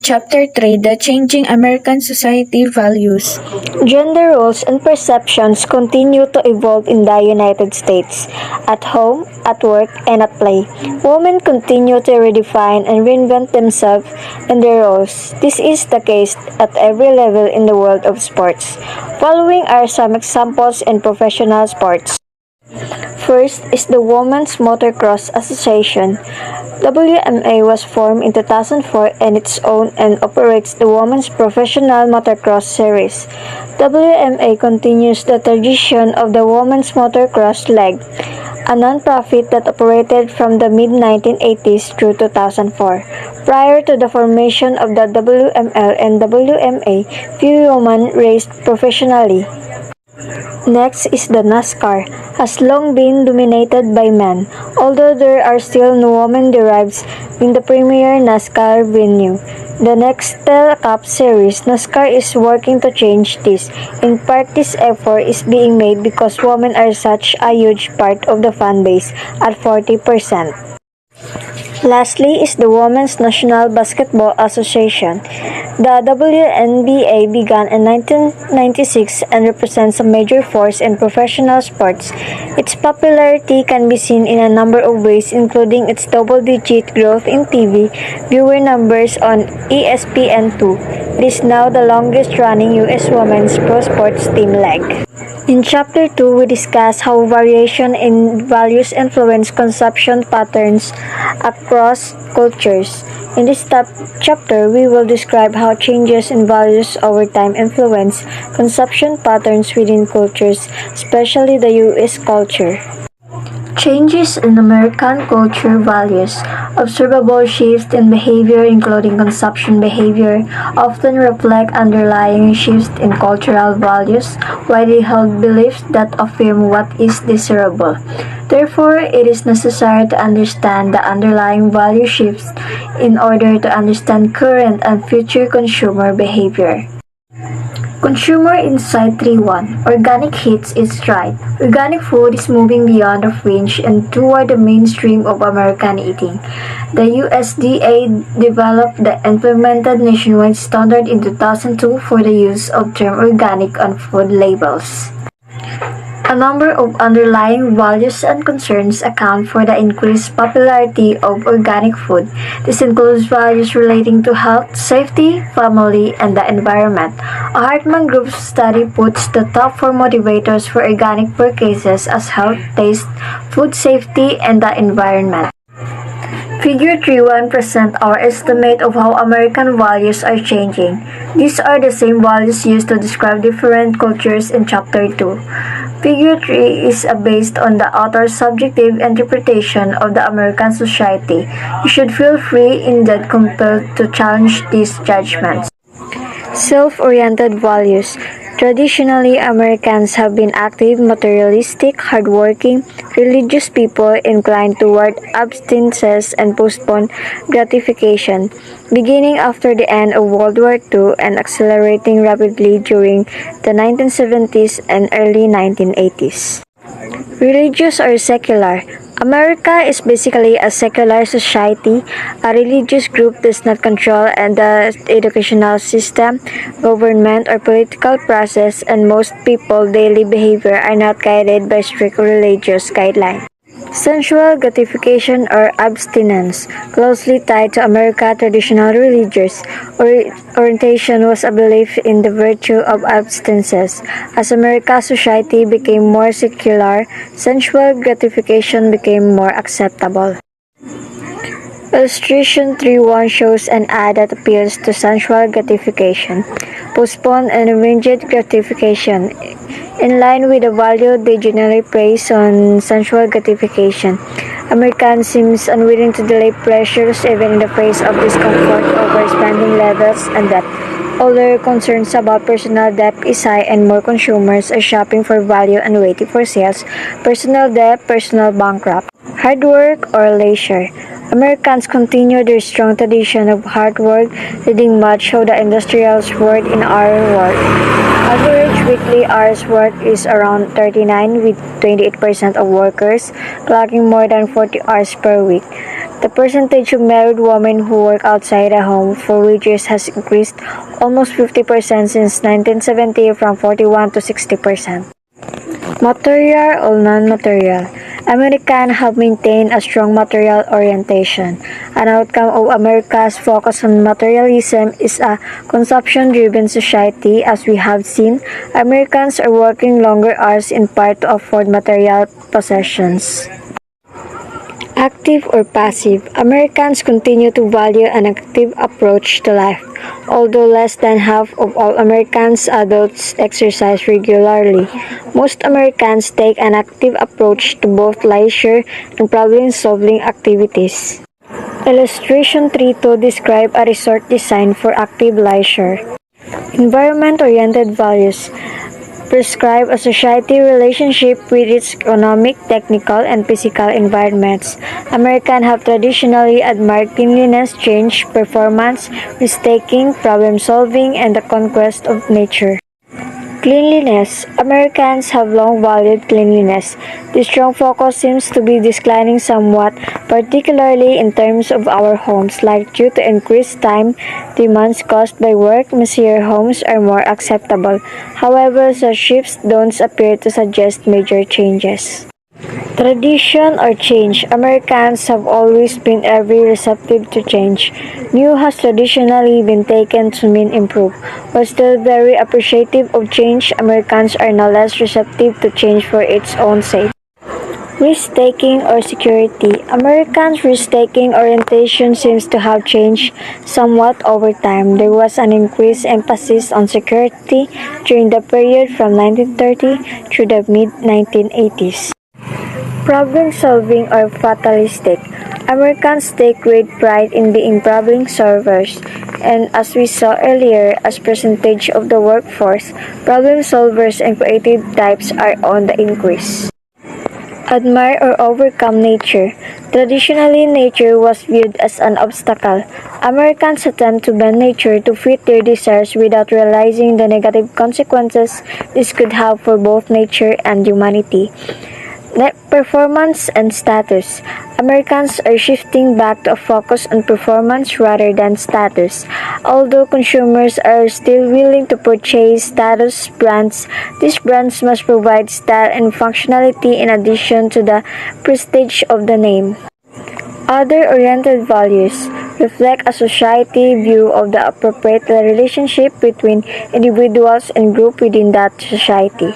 Chapter 3: The Changing American Society Values. Gender roles and perceptions continue to evolve in the United States. At home, at work, and at play, women continue to redefine and reinvent themselves and their roles. This is the case at every level in the world of sports. Following are some examples in professional sports. First is the Women's Motocross Association. WMA was formed in 2004 and its own and operates the Women's Professional Motocross Series. WMA continues the tradition of the Women's Motocross League, a non-profit that operated from the mid-1980s through 2004. Prior to the formation of the WML and WMA, few women raced professionally. Next is the NASCAR, has long been dominated by men, although there are still no women derives in the premier NASCAR venue. The Nextel Cup Series, NASCAR is working to change this. In part, this effort is being made because women are such a huge part of the fan base at 40%. Lastly is the Women's National Basketball Association. The WNBA began in 1996 and represents a major force in professional sports. Its popularity can be seen in a number of ways, including its double-digit growth in TV viewer numbers on ESPN2. It is now the longest-running U.S. women's pro sports team league. In Chapter 2, we discuss how variation in values influence consumption patterns across cultures. In this chapter, we will describe how changes in values over time influence consumption patterns within cultures, especially the U.S. culture. Changes in American culture values. Observable shifts in behavior, including consumption behavior, often reflect underlying shifts in cultural values, widely held beliefs that affirm what is desirable. Therefore, it is necessary to understand the underlying value shifts in order to understand current and future consumer behavior. Consumer Insight 3.1 Organic hits its stride. Organic food is moving beyond the fringe and toward the mainstream of American eating. The USDA developed the implemented nationwide standard in 2002 for the use of term organic on food labels. A number of underlying values and concerns account for the increased popularity of organic food. This includes values relating to health, safety, family, and the environment. A Hartman Group study puts the top 4 motivators for organic purchases as health, taste, food safety, and the environment. Figure 3.1 presents our estimate of how American values are changing. These are the same values used to describe different cultures in Chapter 2. Figure 3 is based on the author's subjective interpretation of the American society. You should feel free in that compelled to challenge these judgments. Self-oriented values. Traditionally, Americans have been active, materialistic, hardworking, religious people inclined toward abstinence and postponed gratification, beginning after the end of World War II and accelerating rapidly during the 1970s and early 1980s. Religious or secular. America is basically a secular society. A religious group does not control the educational system, government, or political process, and most people's daily behavior are not guided by strict religious guidelines. Sensual gratification or abstinence, closely tied to America's traditional religious orientation, was a belief in the virtue of abstinence. As America's society became more secular, sensual gratification became more acceptable. Illustration 3.1 shows an ad that appeals to sensual gratification, postponed and immediate gratification. In line with the value they generally place on sensual gratification, Americans seem unwilling to delay pleasures even in the face of discomfort over spending levels and debt. Although concerns about personal debt is high and more consumers are shopping for value and waiting for sales, personal debt, personal bankrupt. Hard work or leisure. Americans continue their strong tradition of hard work, leading much of the industrial world in our world. Average weekly hours worked is around 39, with 28% of workers clocking more than 40 hours per week. The percentage of married women who work outside the home for wages has increased almost 50% since 1970 from 41 to 60%. Material or non-material. Americans have maintained a strong material orientation. An outcome of America's focus on materialism is a consumption-driven society. As we have seen, Americans are working longer hours in part to afford material possessions. Active or passive, Americans continue to value an active approach to life. Although less than half of all Americans adults exercise regularly, most Americans take an active approach to both leisure and problem-solving activities. Illustration 3.2 describe a resort designed for active leisure. Environment-oriented values prescribe a society relationship with its economic, technical, and physical environments. Americans have traditionally admired cleanliness, change, performance, risk-taking, problem-solving, and the conquest of nature. Cleanliness. Americans have long valued cleanliness. This strong focus seems to be declining somewhat, particularly in terms of our homes, like due to increased time demands caused by work, messier homes are more acceptable. However, such shifts don't appear to suggest major changes. Tradition or change. Americans have always been very receptive to change. New has traditionally been taken to mean improve. While still very appreciative of change, Americans are no less receptive to change for its own sake. Risk-taking or security. Americans' risk-taking orientation seems to have changed somewhat over time. There was an increased emphasis on security during the period from 1930 through the mid-1980s. Problem-solving or fatalistic. Americans take great pride in being problem solvers, and as we saw earlier, as percentage of the workforce, problem solvers and creative types are on the increase. Admire or overcome nature. Traditionally, nature was viewed as an obstacle. Americans attempt to bend nature to fit their desires without realizing the negative consequences this could have for both nature and humanity. Performance and status. Americans are shifting back to a focus on performance rather than status. Although consumers are still willing to purchase status brands, these brands must provide style and functionality in addition to the prestige of the name. Other-oriented values reflect a society view of the appropriate relationship between individuals and groups within that society.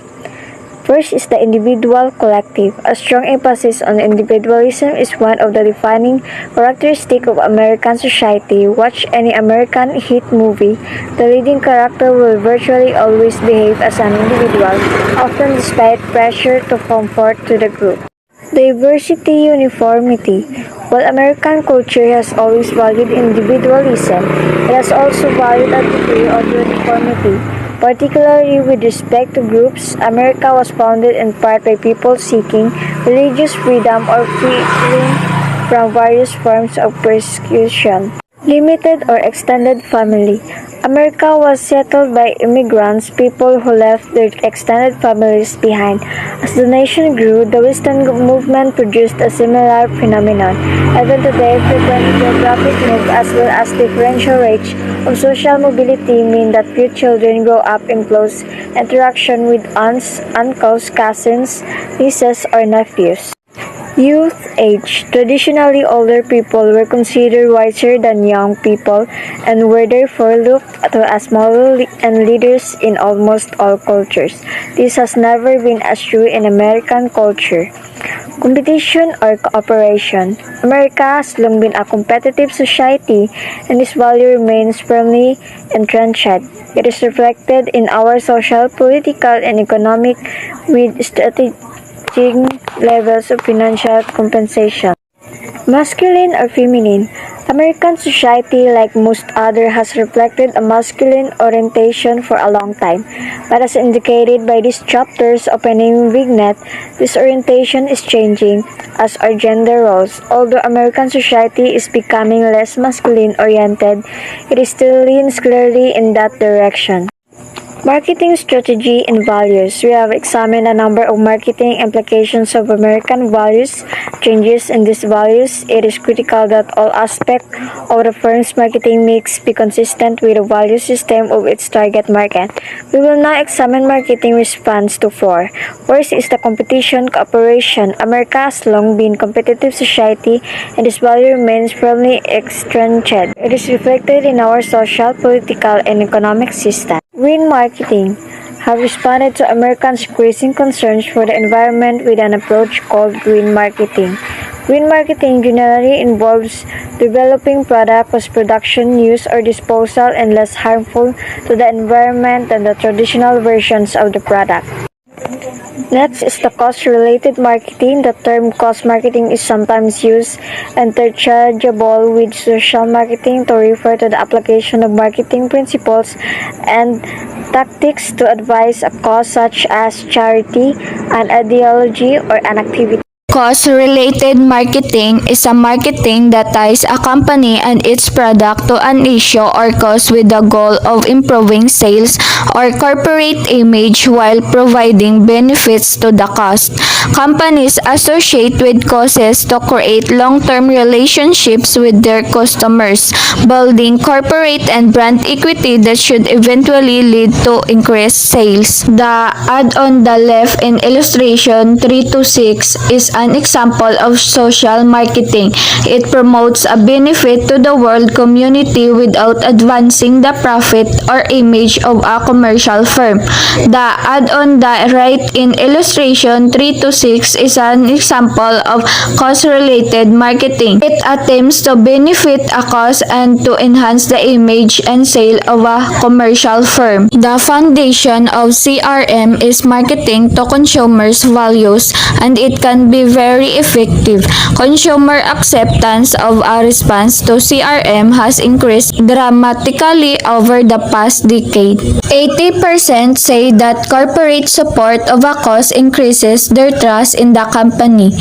First is the individual collective. A strong emphasis on individualism is one of the defining characteristics of American society. Watch any American hit movie. The leading character will virtually always behave as an individual, often despite pressure to conform to the group. Diversity, uniformity. While American culture has always valued individualism, it has also valued a degree of uniformity. Particularly with respect to groups, America was founded in part by people seeking religious freedom or freedom from various forms of persecution. Limited or extended family. America was settled by immigrants, people who left their extended families behind. As the nation grew, the Western movement produced a similar phenomenon. Even today, frequent geographic move as well as differential rates of social mobility mean that few children grow up in close interaction with aunts, uncles, cousins, nieces, or nephews. Youth age. Traditionally, older people were considered wiser than young people and were therefore looked to as models and leaders in almost all cultures. This has never been as true in American culture. Competition or cooperation. America has long been a competitive society, and this value remains firmly entrenched. It is reflected in our social, political, and economic with strategic levels of financial compensation. Masculine or feminine. American society, like most others, has reflected a masculine orientation for a long time, but as indicated by this chapter's opening vignette, this orientation is changing, as are gender roles. Although American society is becoming less masculine-oriented, it still leans clearly in that direction. Marketing strategy and values. We have examined a number of marketing implications of American values, changes in these values. It is critical that all aspects of the firm's marketing mix be consistent with the value system of its target market. We will now examine marketing response to four. First is the competition cooperation. America has long been a competitive society and this value remains firmly entrenched. It is reflected in our social, political, and economic system. Green marketing have responded to Americans' increasing concerns for the environment with an approach called green marketing. Green marketing generally involves developing product whose production, use, or disposal is less harmful to the environment than the traditional versions of the product. Next is the cost-related marketing. The term cost marketing is sometimes used interchangeable with social marketing to refer to the application of marketing principles and tactics to advise a cause such as charity, an ideology, or an activity. Cost-related marketing is a marketing that ties a company and its product to an issue or cause with the goal of improving sales or corporate image while providing benefits to the cost. Companies associate with causes to create long-term relationships with their customers, building corporate and brand equity that should eventually lead to increased sales. The ad on the left in illustration 3 to 6 is an example of social marketing. It promotes a benefit to the world community without advancing the profit or image of a commercial firm. The ad on the right in illustration 3 to 6 is an example of cost-related marketing. It attempts to benefit a cause and to enhance the image and sale of a commercial firm. The foundation of CRM is marketing to consumers' values, and it can be very effective. Consumer acceptance of a response to CRM has increased dramatically over the past decade. 80% say that corporate support of a cause increases their trust in the company.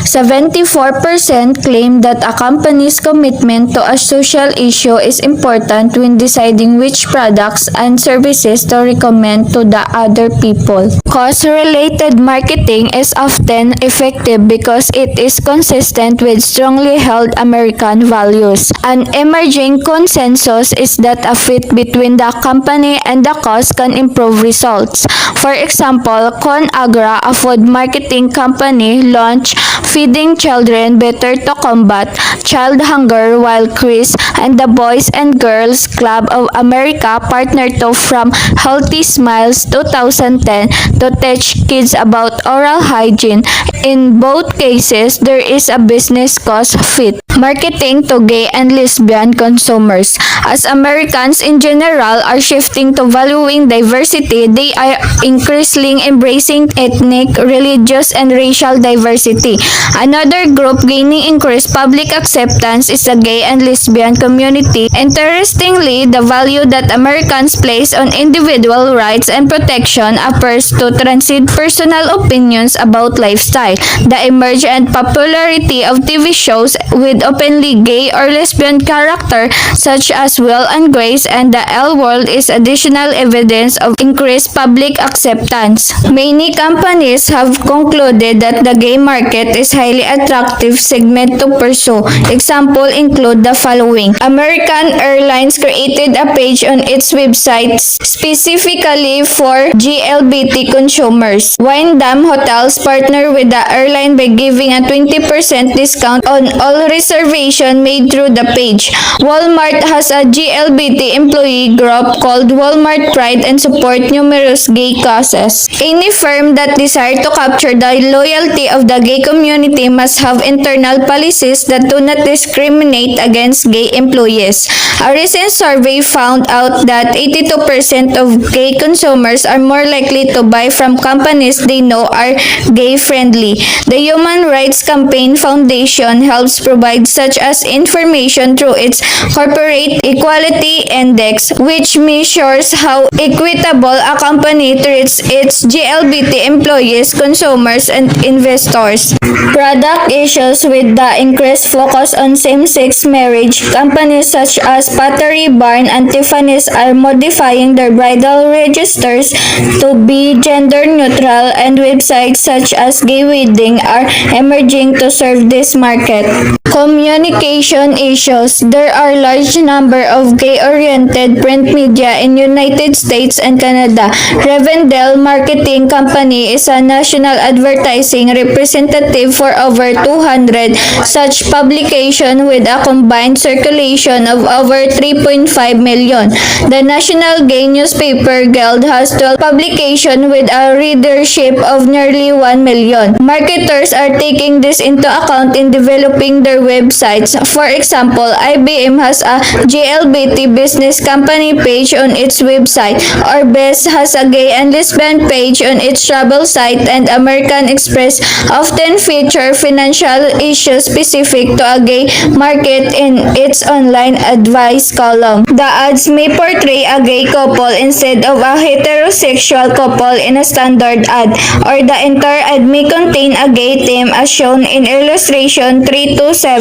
74% claim that a company's commitment to a social issue is important when deciding which products and services to recommend to the other people. Cost-related marketing is often effective because it is consistent with strongly held American values. An emerging consensus is that a fit between the company and the cause can improve results. For example, ConAgra, a food marketing company, launched Feeding Children Better to Combat Child Hunger, while Chris and the Boys and Girls Club of America partnered to From Healthy Smiles 2010 to teach kids about oral hygiene. In both cases, there is a business cost fit. Marketing to gay and lesbian consumers. As Americans in general are shifting to valuing diversity, they are increasingly embracing ethnic, religious, and racial diversity. Another group gaining increased public acceptance is the gay and lesbian community. Interestingly, the value that Americans place on individual rights and protection appears to transcend personal opinions about lifestyle. The emergence and popularity of TV shows with openly gay or lesbian character such as Will and Grace and The L World is additional evidence of increased public acceptance. Many companies have concluded that the gay market is highly attractive segment to pursue. Examples include the following. American Airlines created a page on its website specifically for GLBT consumers. Wyndham Hotels partner with the airline by giving a 20% discount on all reservation made through the page. Walmart has a GLBT employee group called Walmart Pride and support numerous gay causes. Any firm that desires to capture the loyalty of the gay community must have internal policies that do not discriminate against gay employees. A recent survey found out that 82% of gay consumers are more likely to buy from companies they know are gay-friendly. The Human Rights Campaign Foundation helps provide provides such as information through its Corporate Equality Index, which measures how equitable a company treats its GLBT employees, consumers, and investors. Product issues: with the increased focus on same-sex marriage, companies such as Pottery Barn and Tiffany's are modifying their bridal registers to be gender neutral, and websites such as Gay Wedding are emerging to serve this market. Communication issues: there are large number of gay-oriented print media in United States and Canada. Revendell Marketing Company is a national advertising representative for over 200 such publication with a combined circulation of over 3.5 million. The National Gay Newspaper Guild has 12 publications with a readership of nearly 1 million. Marketers are taking this into account in developing their websites. For example, IBM has a GLBT business company page on its website. Orbes has a gay and lesbian page on its travel site, and American Express often feature financial issues specific to a gay market in its online advice column. The ads may portray a gay couple instead of a heterosexual couple in a standard ad, or the entire ad may contain a gay theme as shown in illustration 327.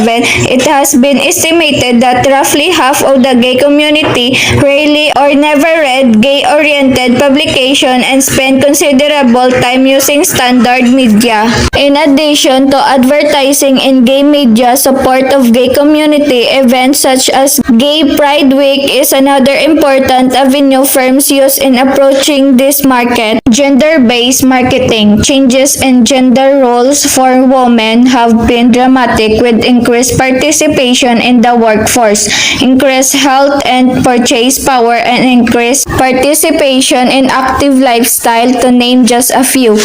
It has been estimated that roughly half of the gay community rarely or never read gay-oriented publication and spend considerable time using standard media. In addition to advertising in gay media, support of gay community events such as Gay Pride Week is another important avenue firms use in approaching this market. Gender-based marketing: changes in gender roles for women have been dramatic, with increased participation in the workforce, increased health and purchase power, and increased participation in active lifestyle, to name just a few.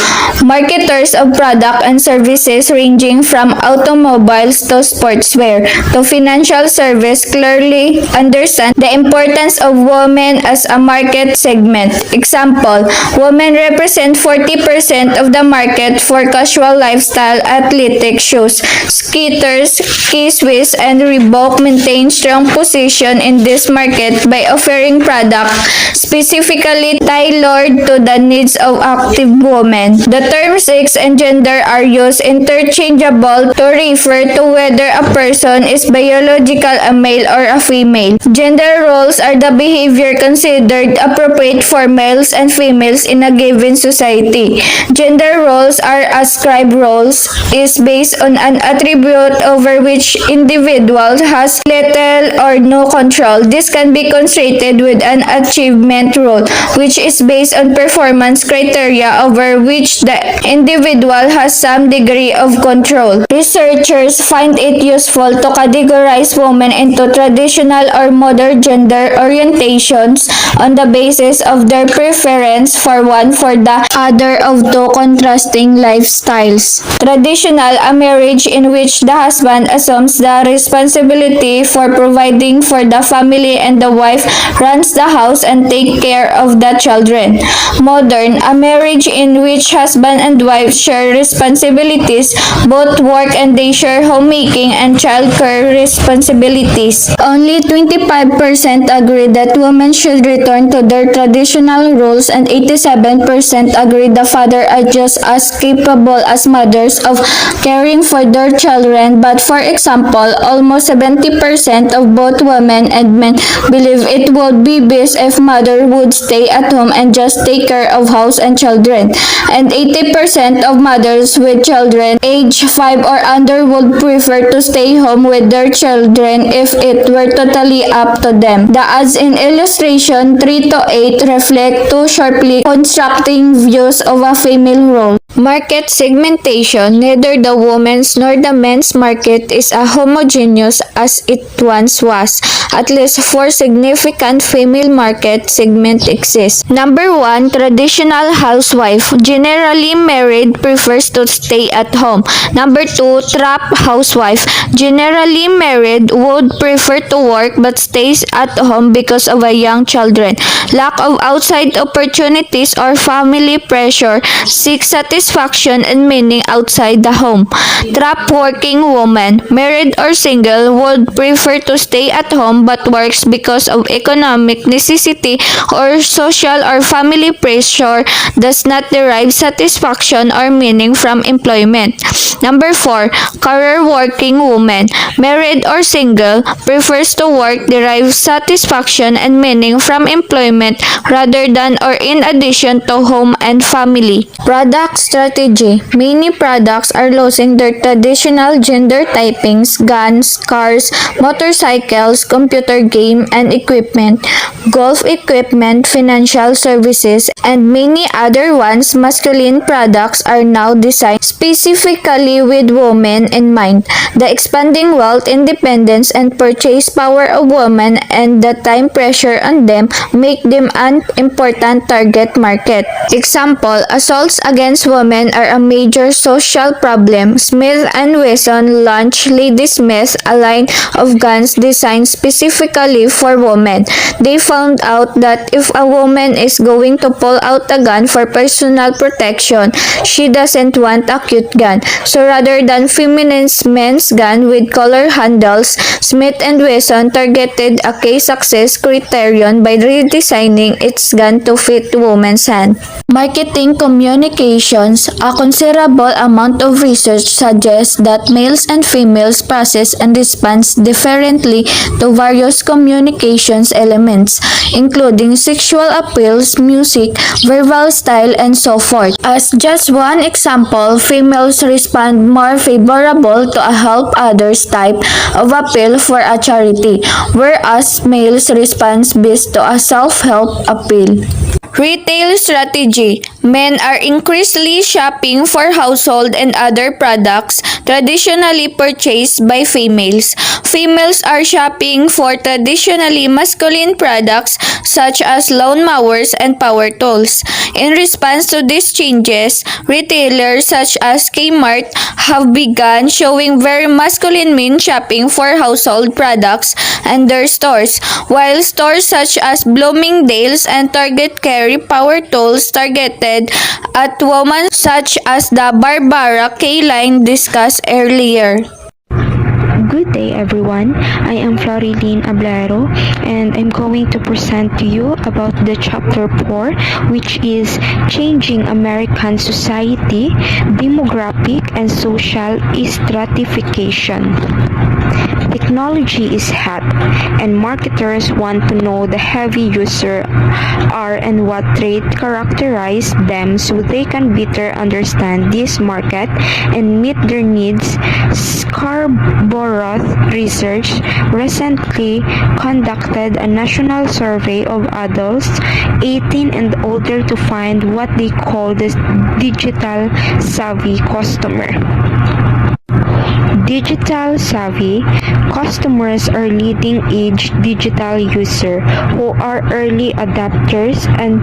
Marketers of product and services ranging from automobiles to sportswear to financial service clearly understand the importance of women as a market segment. Example: women represent 40% of the market for casual lifestyle athletic shoes. Skechers, K-Swiss, and Reebok maintain strong position in this market by offering products specifically tailored to the needs of active women. The terms sex and gender are used interchangeable to refer to whether a person is biological a male or a female. Gender roles are the behavior considered appropriate for males and females in a given society. Gender roles are ascribed roles is based on an attribute over which individual has little or no control. This can be constructed with an achievement role, which is based on performance criteria over which the individual has some degree of control. Researchers find it useful to categorize women into traditional or modern gender orientations on the basis of their preference for one for the other of two contrasting lifestyles. Traditional: a marriage in which the husband assumes the responsibility for providing for the family and the wife runs the house and takes care of the children. Modern: a marriage in which husband and wife share responsibilities, both work and they share homemaking and childcare responsibilities. Only 25% agree that women should return to their traditional roles, and 87% agree the father are just as capable as mothers of caring for their children. But for example, almost 70% of both women and men believe it would be best if mother would stay at home and just take care of house and children. And 80% of mothers with children age 5 or under would prefer to stay home with their children if it were totally up to them. The ads in illustration 3 to 8 reflect two sharply constructing views of a female role. Market segmentation: neither the women's nor the men's market is as homogeneous as it once was. At least 4 significant female market segments exist. Number 1, traditional housewife, generally married, prefers to stay at home. Number 2, trap housewife, generally married, would prefer to work but stays at home because of a young children. Lack of outside opportunities or family pressure, seeks satisfaction satisfaction and meaning outside the home. Trapped working woman, married or single, would prefer to stay at home but works because of economic necessity or social or family pressure, does not derive satisfaction or meaning from employment. Number 4, career working woman, married or single, prefers to work, derives satisfaction and meaning from employment rather than or in addition to home and family. Product strategy. Many products are losing their traditional gender typings: guns, cars, motorcycles, computer game and equipment, golf equipment, financial services, and many other ones. Masculine products are now designed specifically with women in mind. The expanding wealth, independence, and purchase power of women and the time pressure on them make them an important target market. Example, assaults against women are a major social problem. Smith & Wesson launched Ladysmith, a line of guns designed specifically for women. They found out that if a woman is going to pull out a gun for personal protection, she doesn't want a cute gun. So rather than feminine men's gun with color handles, Smith & Wesson targeted a key success criterion by redesigning its gun to fit women's hand. Marketing communications. A considerable amount of research suggests that males and females process and respond differently to various communications elements, including sexual appeals, music, verbal style, and so forth. As just one example, females respond more favorable to a help others type of appeal for a charity, whereas males respond best to a self-help appeal. Retail strategy. Men are increasingly shopping for household and other products traditionally purchased by females. Females are shopping for traditionally masculine products such as lawn mowers and power tools. In response to these changes, retailers such as Kmart have begun showing very masculine men shopping for household products in their stores, while stores such as Bloomingdale's and Target carry power tools targeted at women such as the Barbara K line discussed earlier. Good day everyone, I am Florilyn Ablero and I'm going to present to you about the chapter 4, which is Changing American Society, Demographic and Social Stratification. Technology is hot and marketers want to know the heavy user are and what traits characterize them so they can better understand this market and meet their needs. Scarborough Research recently conducted a national survey of adults 18 and older to find what they call the digital savvy customer. Digital savvy customers are leading-edge digital users who are early adopters and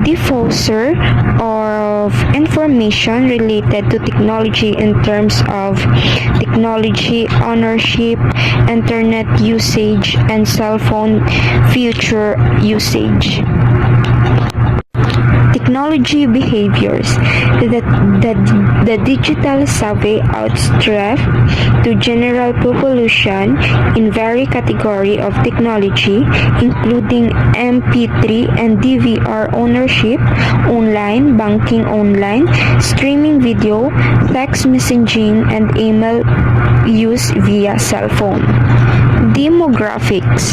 diffusers of information related to technology in terms of technology ownership, internet usage, and cell phone future usage. Technology behaviors. The digital savvy outstrip to general population in various category of technology, including MP3 and DVR ownership, online banking, online streaming video, text messaging, and email use via cell phone. Demographics.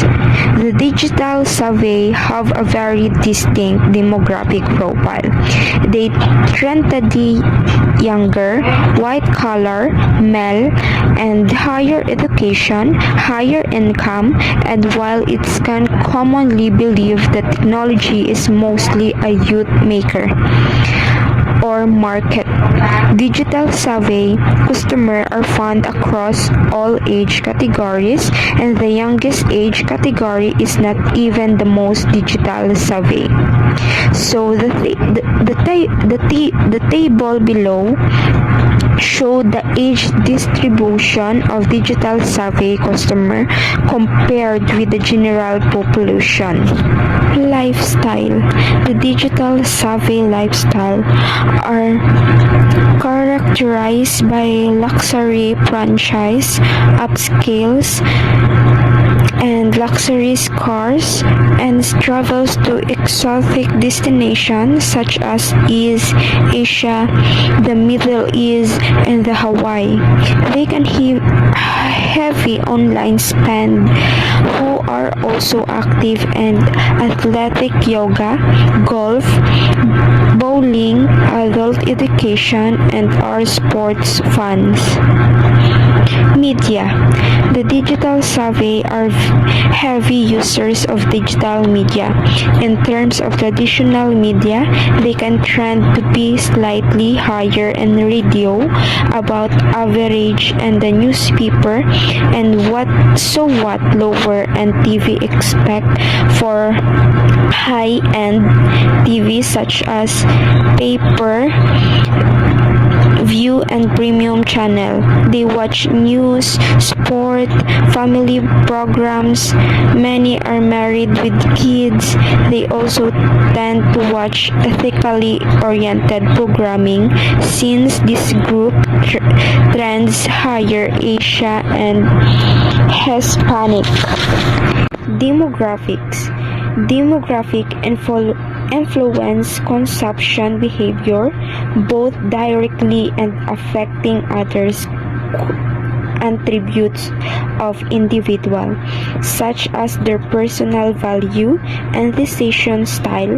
The digital savvy have a very distinct demographic profile. They trendily younger, white-collar, male, and higher education, higher income, and while it can commonly believe that technology is mostly a youth maker or market. Digital savvy customers are found across all age categories, and the youngest age category is not even the most digital savvy. So the table below show the age distribution of digital savvy customer compared with the general population. Lifestyle. The digital savvy lifestyle are characterized by luxury franchise, upscales, and luxury cars, and travels to exotic destinations such as East Asia, the Middle East, and the Hawaii. They can have heavy online spend who are also active in athletic yoga, golf, bowling, adult education, and our sports fans. Media. The digital savvy are heavy users of digital media. In terms of traditional media, they can trend to be slightly higher in radio, about average in the newspaper, and what lower and TV expect for high-end TV such as paper view and premium channel. They watch news, sport, family programs. Many are married with kids. They also tend to watch ethically oriented programming since this group trends higher Asia and Hispanic. Demographics. Demographic influence consumption behavior both directly and affecting others attributes of individual such as their personal value and decision style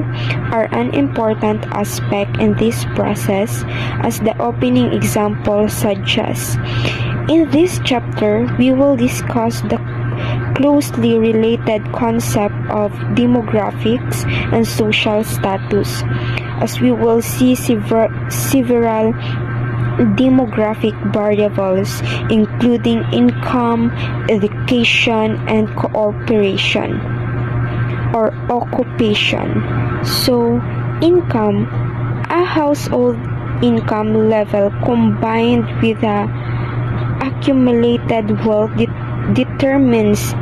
are an important aspect in this process, as the opening example suggests. In this chapter, we will discuss the closely related concept of demographics and social status, as we will see several demographic variables including income, education, and cooperation or occupation. So, income, a household income level combined with the accumulated wealth determines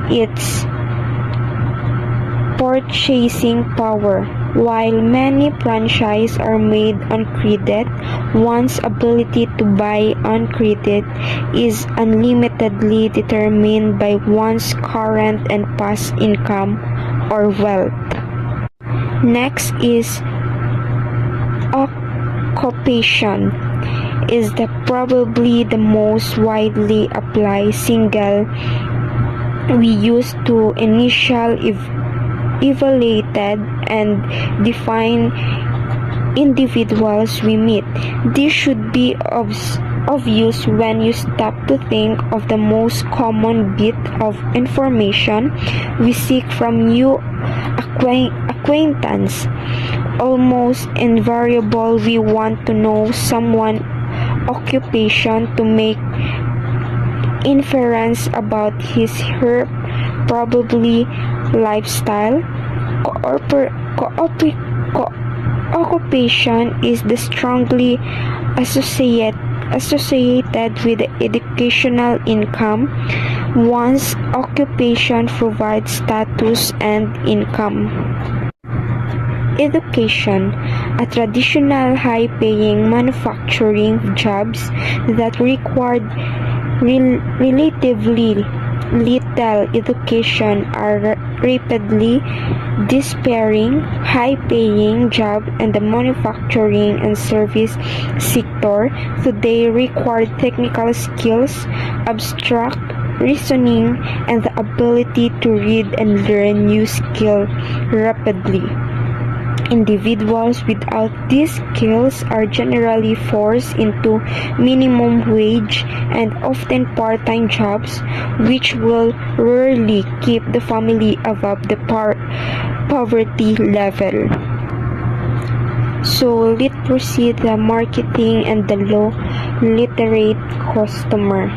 its purchasing power. While many franchises are made on credit, one's ability to buy on credit is unlimitedly determined by one's current and past income or wealth. Next is occupation. Is probably the most widely applied single we use to initial evaluated and define individuals we meet. This should be obvious when you stop to think of the most common bit of information we seek from new acquaintance. Almost invariable, we want to know someone's occupation to make inference about his/her probably lifestyle. Occupation is the strongly associated with the educational income. One's occupation provides status and income. Education, a traditional high-paying manufacturing jobs that required relatively little education are rapidly disappearing. High-paying jobs in the manufacturing and service sector today require technical skills, abstract reasoning, and the ability to read and learn new skills rapidly. Individuals without these skills are generally forced into minimum wage and often part-time jobs, which will rarely keep the family above the poverty level. So let's proceed the marketing and the low literate customer.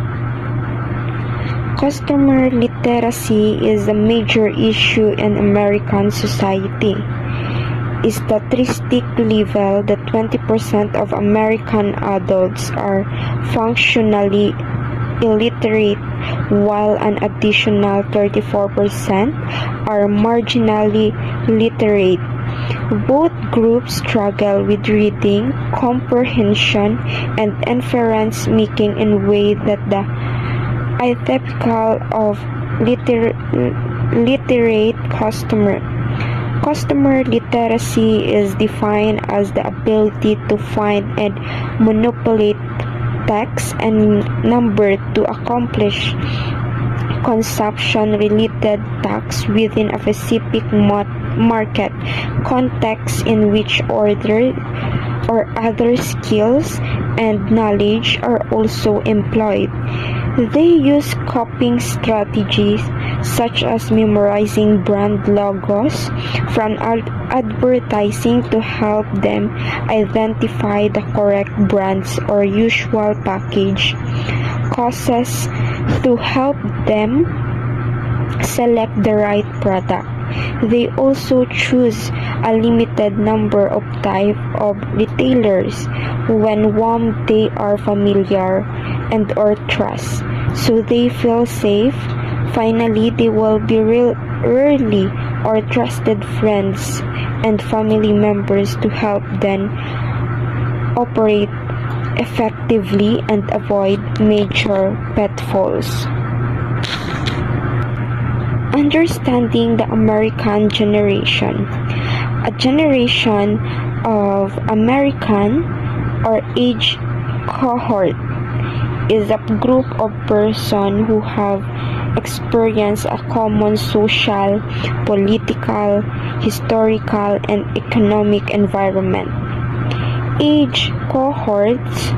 Customer literacy is a major issue in American society. statistic level that 20% of American adults are functionally illiterate, while an additional 34% are marginally literate. Both groups struggle with reading, comprehension, and inference making in ways that the atypical of literate customer. Customer literacy is defined as the ability to find and manipulate text and number to accomplish consumption-related tasks within a specific market context in which order or other skills and knowledge are also employed. They use copying strategies such as memorizing brand logos from advertising to help them identify the correct brands or usual package causes to help them select the right product. They also choose a limited number of type of retailers when whom they are familiar and or trust, so they feel safe. Finally, they will be rarely or trusted friends and family members to help them operate effectively and avoid major pitfalls. Understanding the American generation. A generation of American or age cohort is a group of persons who have experienced a common social, political, historical, and economic environment. Age cohorts,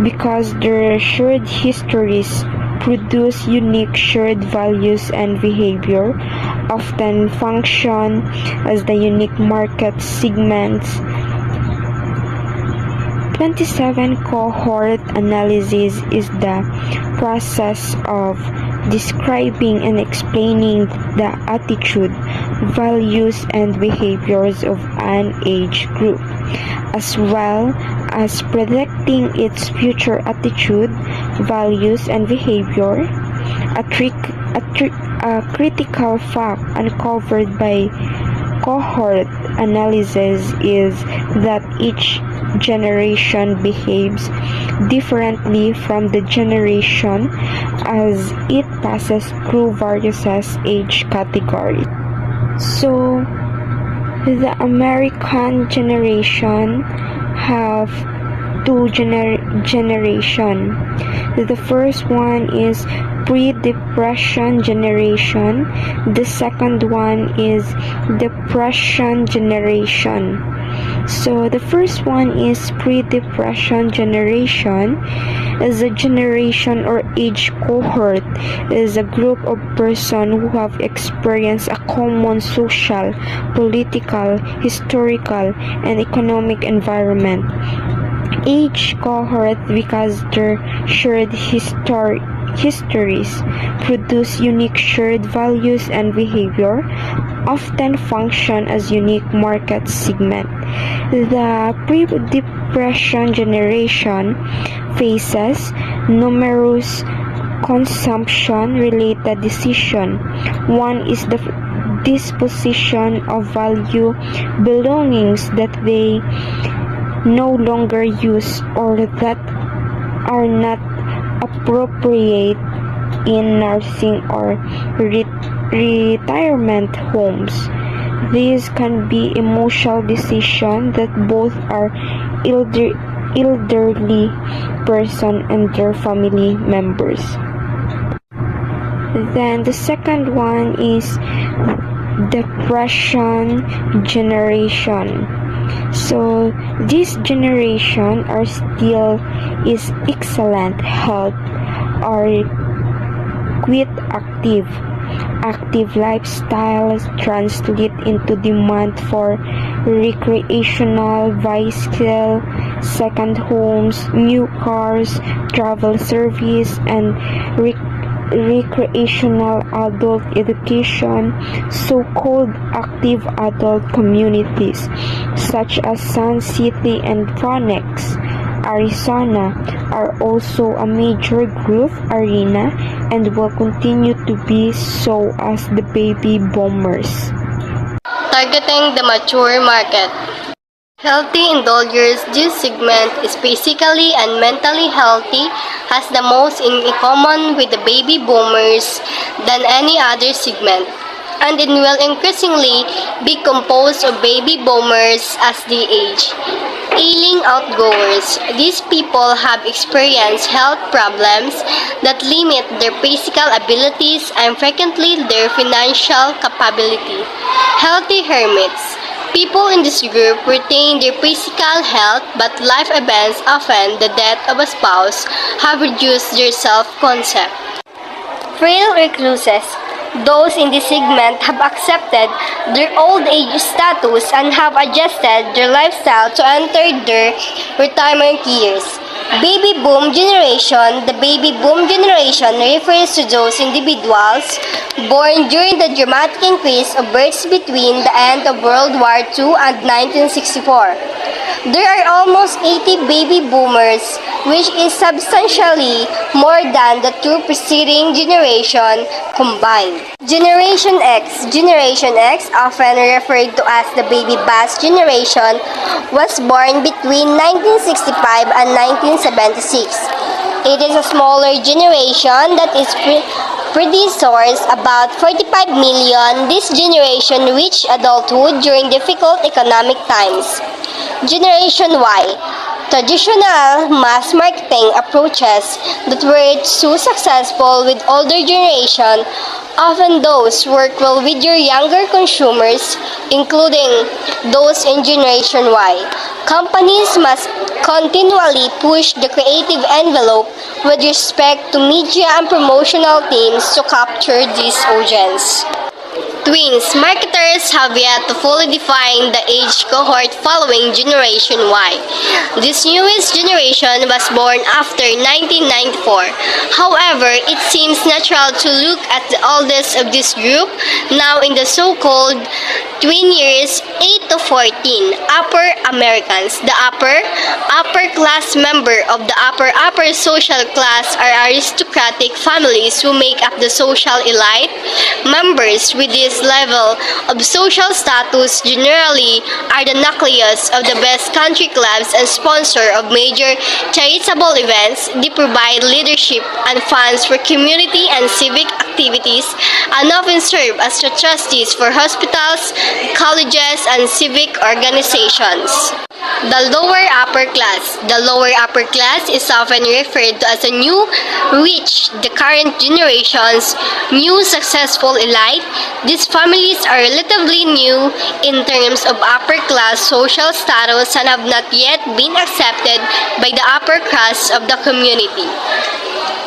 because their shared histories produce unique shared values and behavior, often function as the unique market segments. 27 cohort analysis is the process of describing and explaining the attitude, values, and behaviors of an age group, as well as predicting its future attitude, values, and behavior. A critical fact uncovered by cohort analysis is that each generation behaves differently from the generation as it passes through various age categories. So, the American generation have two generation. The first one is pre-depression generation. The second one is depression generation. So the first one is pre-depression generation. Is a generation or age cohort is a group of persons who have experienced a common social, political, historical, and economic environment. Age cohort, because their shared histories produce unique shared values and behavior, often function as unique market segment. The pre-depression generation faces numerous consumption-related decisions. One is the disposition of value belongings that they no longer use or that are not appropriate in nursing or retirement homes. These can be emotional decisions that both are elderly person and their family members. Then the second one is depression generation. So this generation are still is excellent health or quite active. Active lifestyles translate into demand for recreational bicycle, second homes, new cars, travel service, and recreational adult education, so-called active adult communities, such as Sun City and Phoenix, Arizona, are also a major growth arena and will continue to be so as the baby boomers. Targeting the mature market. Healthy indulgers, this segment is physically and mentally healthy, has the most in common with the baby boomers than any other segment, and it will increasingly be composed of baby boomers as they age. Ailing outgoers, these people have experienced health problems that limit their physical abilities and frequently their financial capability. Healthy hermits, people in this group retain their physical health, but life events, often the death of a spouse, have reduced their self-concept. Frail recluses, those in this segment have accepted their old age status and have adjusted their lifestyle to enter their retirement years. Baby boom generation. The baby boom generation refers to those individuals born during the dramatic increase of births between the end of World War II and 1964. There are almost 80 baby boomers, which is substantially more than the two preceding generation combined. Generation X. Generation X, often referred to as the baby bust generation, was born between 1965 and 1976. It is a smaller generation that is predecessors about 45 million. This generation reached adulthood during difficult economic times. Generation Y. Traditional mass marketing approaches that were so successful with older generation often those work well with your younger consumers, including those in Generation Y. Companies must continually push the creative envelope with respect to media and promotional teams to capture this audience. Twins, marketers have yet to fully define the age cohort following Generation Y. This newest generation was born after 1994. However, it seems natural to look at the oldest of this group, now in the so-called twin years 8 to 14, upper Americans. The upper class member of the upper social class are aristocratic families who make up the social elite. Members with this level of social status generally are the nucleus of the best country clubs and sponsor of major charitable events. They provide leadership and funds for community and civic activities and often serve as the trustees for hospitals, colleges, and civic organizations. The lower upper class. The lower upper class is often referred to as a new rich, the current generation's new successful elite. These families are relatively new in terms of upper class social status and have not yet been accepted by the upper class of the community.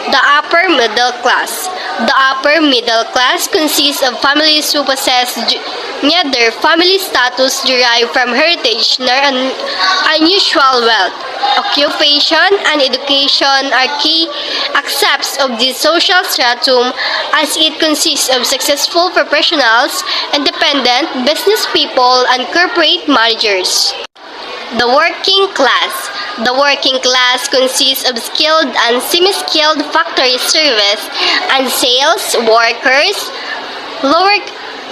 The upper middle class. The upper middle class consists of families who possess neither family status derived from heritage nor unusual wealth. Occupation and education are key aspects of this social stratum, as it consists of successful professionals, independent business people, and corporate managers. The working class. The working class consists of skilled and semi-skilled factory service and sales workers, lower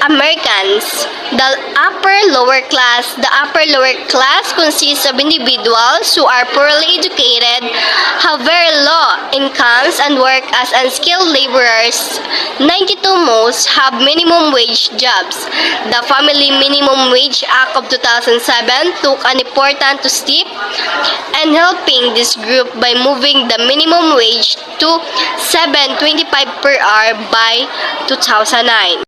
Americans. The upper lower class. The upper lower class consists of individuals who are poorly educated, have very low incomes, and work as unskilled laborers. 92 most have minimum wage jobs. The Family Minimum Wage Act of 2007 took an important step in helping this group by moving the minimum wage to $7.25 per hour by 2009.